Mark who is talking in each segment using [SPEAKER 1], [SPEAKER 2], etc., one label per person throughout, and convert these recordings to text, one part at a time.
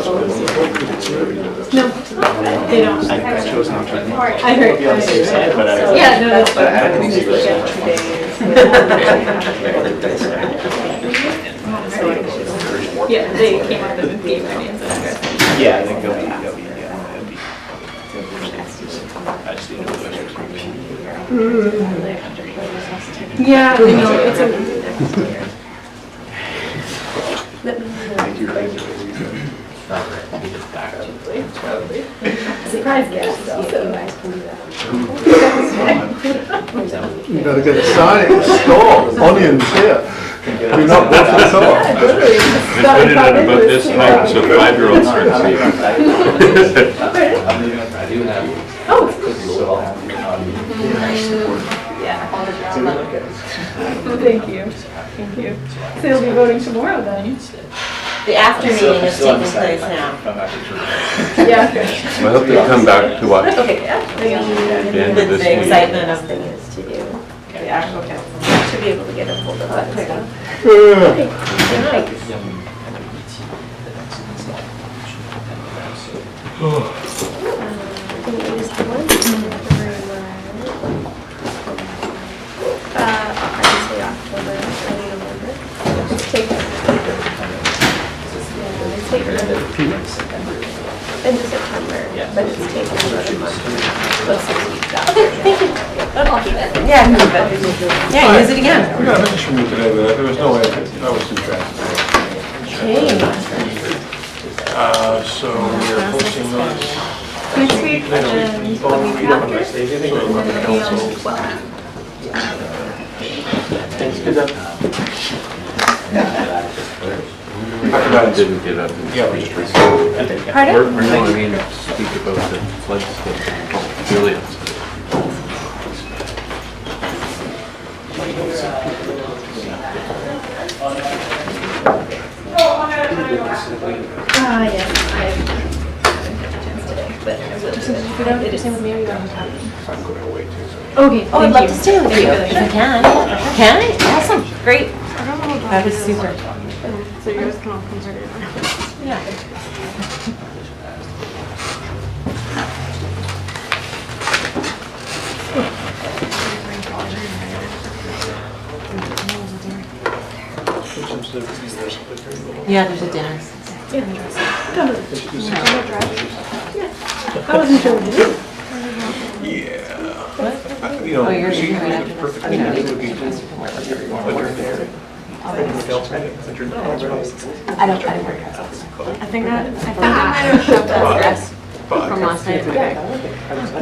[SPEAKER 1] No, they don't.
[SPEAKER 2] I chose not to.
[SPEAKER 1] I heard. Yeah, no, that's fine. Yeah, they came up with game ready and stuff.
[SPEAKER 2] Yeah, I think they'll be, I just need to
[SPEAKER 1] Yeah, I know, it's a...
[SPEAKER 2] Thank you.
[SPEAKER 1] Surprise guest.
[SPEAKER 3] You better get a sign in the store, onions here. You're not both at all.
[SPEAKER 4] Put it at about this height so 5-year-olds start to see it.
[SPEAKER 2] I do have.
[SPEAKER 1] Oh.
[SPEAKER 5] Yeah.
[SPEAKER 1] Thank you. Thank you. So you'll be voting tomorrow then?
[SPEAKER 5] The after meeting is taking place now.
[SPEAKER 1] Yeah.
[SPEAKER 4] I hope they come back to watch
[SPEAKER 1] Okay, yeah.
[SPEAKER 4] the end of this
[SPEAKER 5] The
[SPEAKER 4] meeting.
[SPEAKER 5] excitement of thing is to do the actual council. To be able to get a hold of that quick.
[SPEAKER 6] Into September, but it's taken about a month. About 6 weeks after.
[SPEAKER 5] Okay, thank you.
[SPEAKER 6] I'll keep it.
[SPEAKER 5] Yeah, keep it. Yeah, use it again.
[SPEAKER 4] Yeah, I just removed it, but there was no way I was too fast.
[SPEAKER 5] Okay.
[SPEAKER 4] So we're posting those.
[SPEAKER 6] Next week and the week after.
[SPEAKER 4] I didn't get up. Yeah, we're just
[SPEAKER 5] Pardon?
[SPEAKER 4] We're no, I mean, speak about the flood stuff. Billions.
[SPEAKER 6] Yes, I haven't had a chance today, but I will. It is. Same with Mary.
[SPEAKER 4] I'm going away too.
[SPEAKER 1] Okay,
[SPEAKER 5] Oh, I'd love to stay with you if I can. Can I? Awesome. Great. That was super.
[SPEAKER 1] So you guys can all come together.
[SPEAKER 5] Yeah. Yeah, there's a dinner.
[SPEAKER 1] I wasn't sure what to do.
[SPEAKER 4] Yeah. You know,
[SPEAKER 5] Oh, yours is
[SPEAKER 4] usually
[SPEAKER 5] right after
[SPEAKER 4] the
[SPEAKER 5] this.
[SPEAKER 4] perfect
[SPEAKER 5] You know,
[SPEAKER 4] thing
[SPEAKER 5] you
[SPEAKER 4] would be
[SPEAKER 5] can
[SPEAKER 4] to
[SPEAKER 5] I don't work.
[SPEAKER 1] I think that might have shoved us from last night.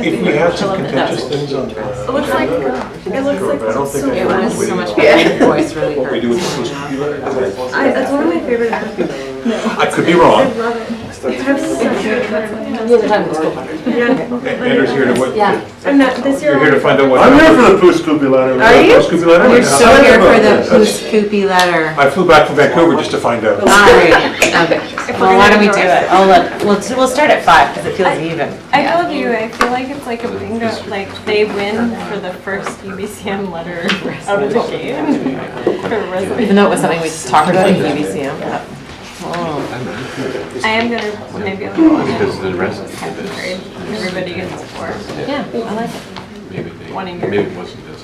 [SPEAKER 4] If we had some contentious things on
[SPEAKER 1] It looks like
[SPEAKER 4] I don't think
[SPEAKER 5] It
[SPEAKER 4] I
[SPEAKER 5] was so much better. Your voice really
[SPEAKER 4] what we do
[SPEAKER 5] hurt.
[SPEAKER 4] with the Pouce computer.
[SPEAKER 1] That's one of my favorite books.
[SPEAKER 4] I could be wrong.
[SPEAKER 1] I love it. It has such good
[SPEAKER 5] The other time was cool.
[SPEAKER 4] Andrew's here to what?
[SPEAKER 5] Yeah.
[SPEAKER 1] I'm not this year.
[SPEAKER 4] You're here to find out what.
[SPEAKER 3] I'm here for the Pouce Scoopy letter.
[SPEAKER 5] Are you?
[SPEAKER 4] Pouce Scoopy letter?
[SPEAKER 5] You're
[SPEAKER 4] Yeah.
[SPEAKER 5] so here for the Pouce Coupe letter.
[SPEAKER 4] I flew back from Vancouver just to find out.
[SPEAKER 5] All right. Okay. Well, why don't we do it? Oh, look. We'll start at 5 because it feels even.
[SPEAKER 7] I told you, I feel like it's like a bingo, like they win for the first UBCM letter out of the game. For resume.
[SPEAKER 5] Even though it was something we talked about in UBCM.
[SPEAKER 7] I am gonna, maybe I'll go on
[SPEAKER 4] Because the rest
[SPEAKER 7] it.
[SPEAKER 4] of it is,
[SPEAKER 7] Everybody gets 4.
[SPEAKER 5] Yeah, I like it.
[SPEAKER 4] maybe
[SPEAKER 7] Wanting
[SPEAKER 4] they,
[SPEAKER 7] your-
[SPEAKER 4] maybe it wasn't this.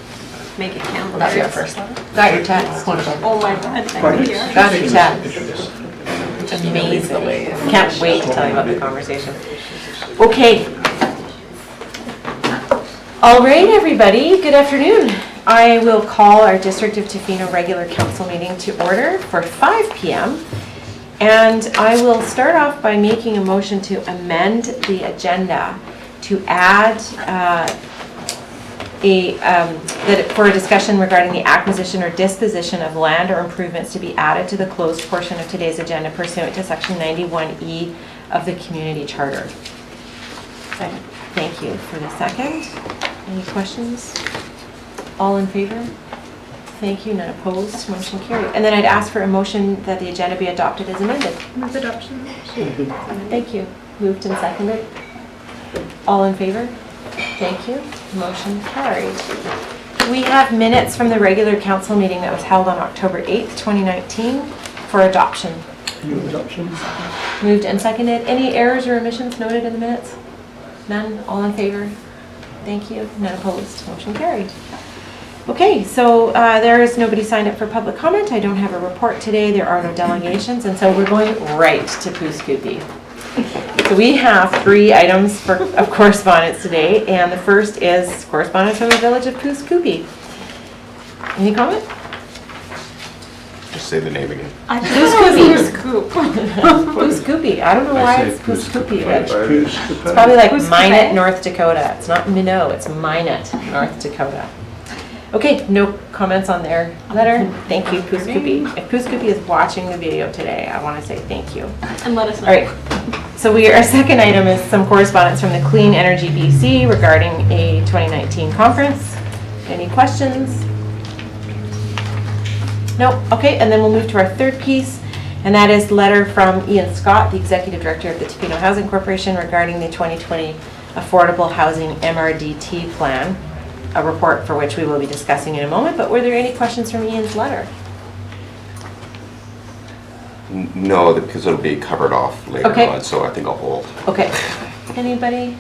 [SPEAKER 7] Make it count.
[SPEAKER 5] That's your first letter. Got your text. Wonderful.
[SPEAKER 7] Oh my god, thank you.
[SPEAKER 5] Got your text. Amazing. Can't wait to tell you about the conversation. Okay. All right, everybody. Good afternoon. I will call our District of Tofino regular council meeting to order for 5 p.m. And I will start off by making a motion to amend the agenda to add for a discussion regarding the acquisition or disposition of land or improvements to be added to the closed portion of today's agenda pursuant to section 91E of the community charter. Second. Thank you for the second. Any questions? All in favor? Thank you, none opposed, motion carried. And then I'd ask for a motion that the agenda be adopted as amended.
[SPEAKER 1] Move adoption.
[SPEAKER 5] Thank you. Moved and seconded. All in favor? Thank you. Motion carried. We have minutes from the regular council meeting that was held on October 8th, 2019 for adoption.
[SPEAKER 3] Move adoption.
[SPEAKER 5] Moved and seconded. Any errors or omissions noted in the minutes? None? All in favor? Thank you. None opposed. Motion carried. Okay, so there is nobody signed up for public comment. I don't have a report today. There are no delegations, and so we're going right to Pouce Coupe. So we have 3 items of correspondence today, and the first is correspondence from the village of Pouce Coupe. Any comment?
[SPEAKER 4] Just say the name again.
[SPEAKER 7] I just Coupe.
[SPEAKER 5] Pouce Coupe. I don't know why it's Pouce Coupe. It's
[SPEAKER 3] It's
[SPEAKER 5] probably like
[SPEAKER 7] Pouce
[SPEAKER 5] Minot,
[SPEAKER 7] Coupe?
[SPEAKER 5] North Dakota. It's not Minot, it's Minot, North Dakota. Okay, no comments on their letter. Thank you, Pouce Coupe. If Pouce Coupe is watching the video today, I want to say thank you.
[SPEAKER 7] And let us know.
[SPEAKER 5] All right, so our second item is some correspondence from the Clean Energy BC regarding a 2019 conference. Any questions? Nope. Okay, and then we'll move to our third piece, and that is letter from Ian Scott, the Executive Director of the Tofino Housing Corporation, regarding the 2020 Affordable Housing MRDT Plan, a report for which we will be discussing in a moment. But were there any questions from Ian's letter?
[SPEAKER 8] No, because it'll be covered off later
[SPEAKER 5] Okay.
[SPEAKER 8] on, so I think I'll hold.
[SPEAKER 5] Okay. Anybody?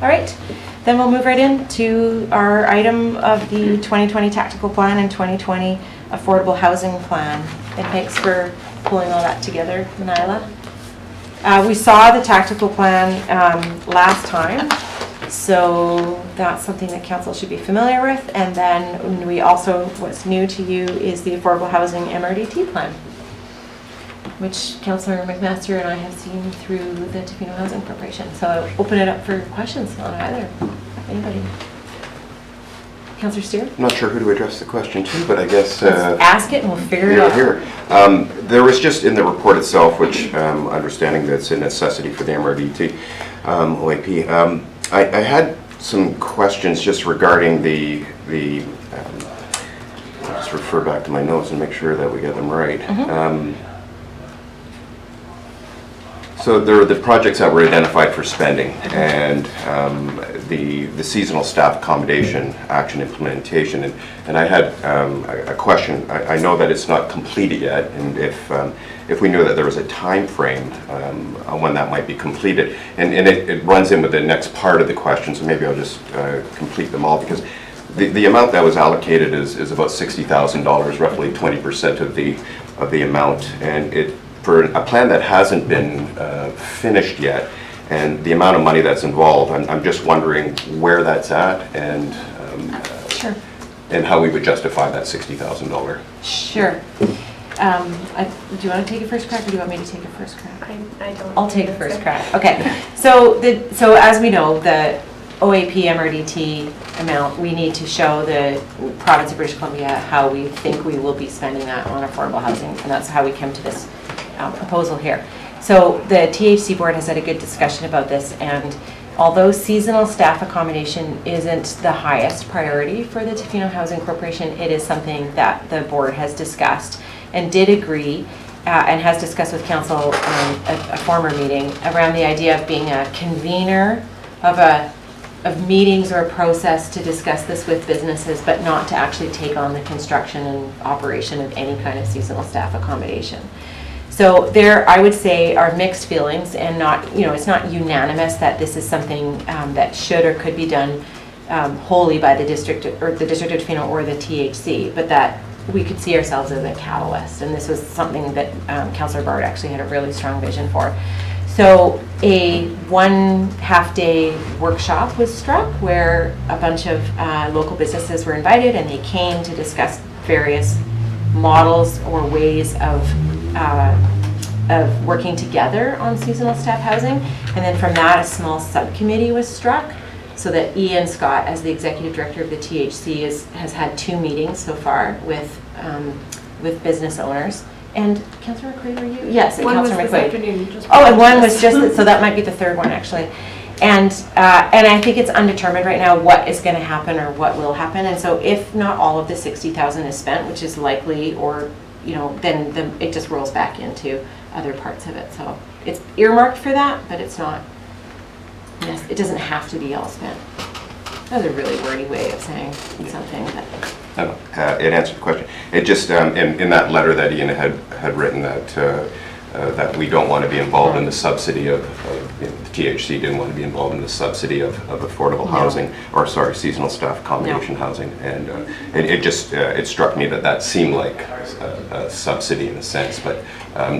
[SPEAKER 5] All right. Then we'll move right into our item of the 2020 Tactical Plan and 2020 Affordable Housing Plan. And thanks for pulling all that together, Nyla. We saw the Tactical Plan last time, so that's something that Council should be familiar with. And then we also, what's new to you is the Affordable Housing MRDT Plan, which Councillor McMaster and I have seen through the Tofino Housing Corporation. So I'll open it up for questions on either. Anybody? Councillor Steer?
[SPEAKER 8] I'm not sure who to address the question to, but I guess...
[SPEAKER 5] Let's ask it and we'll figure it out.
[SPEAKER 8] Here. There was just in the report itself, which understanding that's a necessity for the MRDT OAP, I had some questions just regarding the I'll just refer back to my notes and make sure that we get them right. So there were the projects that were identified for spending, and the seasonal staff accommodation action implementation, and I had a question. I know that it's not completed yet, and if we knew that there was a time frame on when that might be completed, and it runs in with the next part of the question, so maybe I'll just complete them all, because the amount that was allocated is about $60,000, roughly 20% of the amount, and for a plan that hasn't been finished yet, and the amount of money that's involved, I'm just wondering where that's at, and
[SPEAKER 5] Sure.
[SPEAKER 8] and how we would justify that $60,000.
[SPEAKER 5] Sure. Do you want to take a first crack, or do you want me to take a first crack?
[SPEAKER 6] I don't.
[SPEAKER 5] I'll take a first crack. Okay. So as we know, the OAP MRDT amount, we need to show the province of British Columbia how we think we will be spending that on affordable housing, and that's how we come to this proposal here. So the THC board has had a good discussion about this, and although seasonal staff accommodation isn't the highest priority for the Tofino Housing Corporation, it is something that the board has discussed and did agree and has discussed with council a former meeting around the idea of being a convener of meetings or a process to discuss this with businesses, but not to actually take on the construction and operation of any kind of seasonal staff accommodation. So there, I would say, are mixed feelings, and not, it's not unanimous that this is something that should or could be done wholly by the district or the District of Tofino or the THC, but that we could see ourselves as a catalyst, and this was something that Councillor Bard actually had a really strong vision for. So a 1 half-day workshop was struck where a bunch of local businesses were invited, and they came to discuss various models or ways of working together on seasonal staff housing. And then from that, a small subcommittee was struck, so that Ian Scott, as the Executive Director of the THC, has had 2 meetings so far with business owners. And Councillor McQuaid, were you? Yes, and Councillor McQuaid. Oh, and one was just, so that might be the third one, actually. And I think it's undetermined right now what is going to happen or what will happen. And so if not all of the $60,000 is spent, which is likely, or then it just rolls back into other parts of it. So it's earmarked for that, but it's not. Yes, it doesn't have to be all spent. That was a really wordy way of saying something. But
[SPEAKER 8] It answered the question. It just in that letter that Ian had written, that that we don't want to be involved in the subsidy of the THC didn't want to be involved in the subsidy of affordable housing, or sorry, seasonal staff accommodation housing. And it just, it struck me that that seemed like a subsidy in a sense, but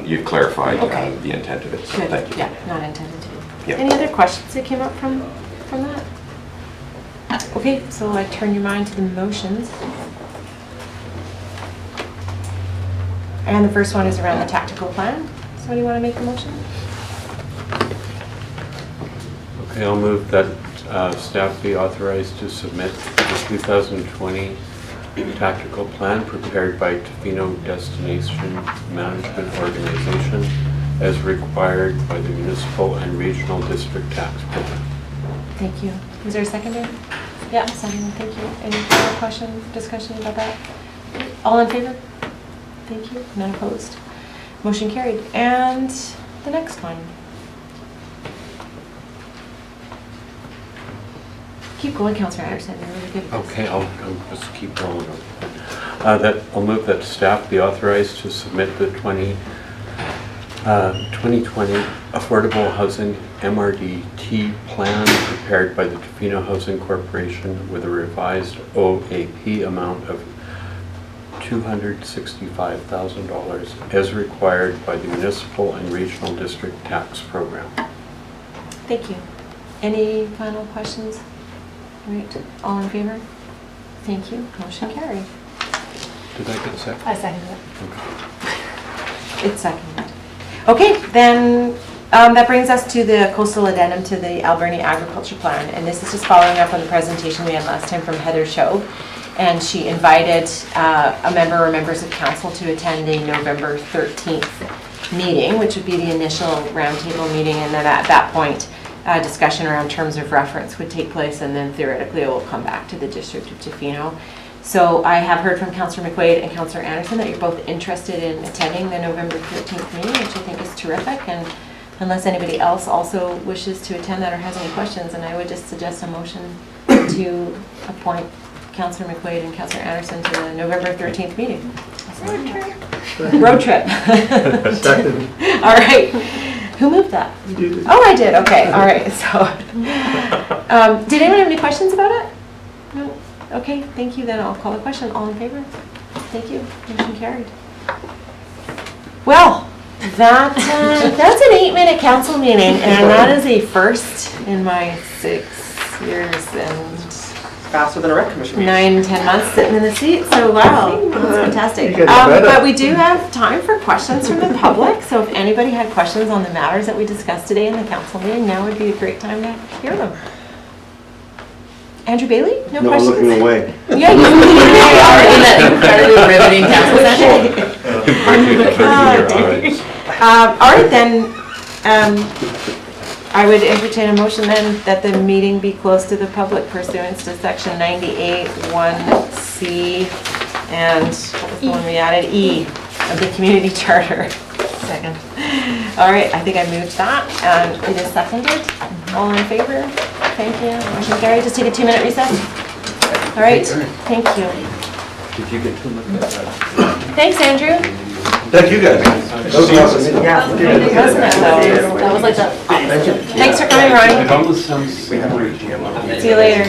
[SPEAKER 8] you've clarified the intent of it, so
[SPEAKER 5] Good.
[SPEAKER 8] thank you.
[SPEAKER 5] Yeah, not intended to.
[SPEAKER 8] Yeah.
[SPEAKER 5] Any other questions that came up from that? Okay, so I turn your mind to the motions. And the first one is around the tactical plan. Somebody want to make a motion?
[SPEAKER 4] Okay, I'll move that staff be authorized to submit the 2020 tactical plan prepared by Tofino Destination Management Organization as required by the municipal and regional district tax program.
[SPEAKER 5] Thank you. Is there a seconder? Yeah, second. Thank you. Any further question, discussion about that? All in favor? Thank you. None opposed. Motion carried. And the next one. Keep going, Councillor Anderson. You're really good at this.
[SPEAKER 4] Okay, I'll just keep going. I'll move that staff be authorized to submit the 2020 Affordable Housing MRDT plan prepared by the Tofino Housing Corporation with a revised OAP amount of $265,000 as required by the municipal and regional district tax program.
[SPEAKER 5] Thank you. Any final questions? Right. All in favor? Thank you. Motion carried.
[SPEAKER 4] Did I get a second?
[SPEAKER 7] I second it.
[SPEAKER 5] It's seconded. Okay, then that brings us to the coastal addendum to the Alberni agriculture plan, and this is just following up on the presentation we had last time from Heather Show, and she invited a member or members of council to attend a November 13th meeting, which would be the initial roundtable meeting, and then at that point discussion around terms of reference would take place, and then theoretically it will come back to the District of Tofino. So I have heard from Councillor McQuaid and Councillor Anderson that you're both interested in attending the November 13th meeting, which I think is terrific. And unless anybody else also wishes to attend that or has any questions, and I would just suggest a motion to appoint Councillor McQuaid and Councillor Anderson to the November 13th meeting. Road trip.
[SPEAKER 3] Second.
[SPEAKER 5] All right. Who moved that?
[SPEAKER 3] You did.
[SPEAKER 5] Oh, I did. Okay. All right. So, did anyone have any questions about it? No. Okay. Thank you. Then I'll call the question. All in favor? Thank you. Motion carried. Well, that's an 8-minute council meeting, and that is a first in my 6 years and
[SPEAKER 2] Faster than a rec commission meeting.
[SPEAKER 5] 9-10 months sitting in the seat. So wow, that's fantastic.
[SPEAKER 3] You get better.
[SPEAKER 5] But we do have time for questions from the public. So if anybody had questions on the matters that we discussed today in the council meeting, now would be a great time to hear them. Andrew Bailey, no questions?
[SPEAKER 9] I'm looking away.
[SPEAKER 5] Yeah, you are in that incredibly riveting council session. All right then. I would entertain a motion then that the meeting be closed to the public pursuant to section 98(1)(c) and what was the one we added? E of the community charter. Second. All right, I think I moved that and it is seconded. All in favor? Thank you. Motion carried. Just take a 2-minute recess. All right, thank you.
[SPEAKER 2] Did you get to look at that?
[SPEAKER 5] Thanks, Andrew.
[SPEAKER 9] Thank you guys. That was awesome.
[SPEAKER 5] Yeah, wasn't it? That was like the.
[SPEAKER 9] Thank you.
[SPEAKER 5] Thanks for coming, Ryan.
[SPEAKER 4] It almost sounds.
[SPEAKER 5] See you later.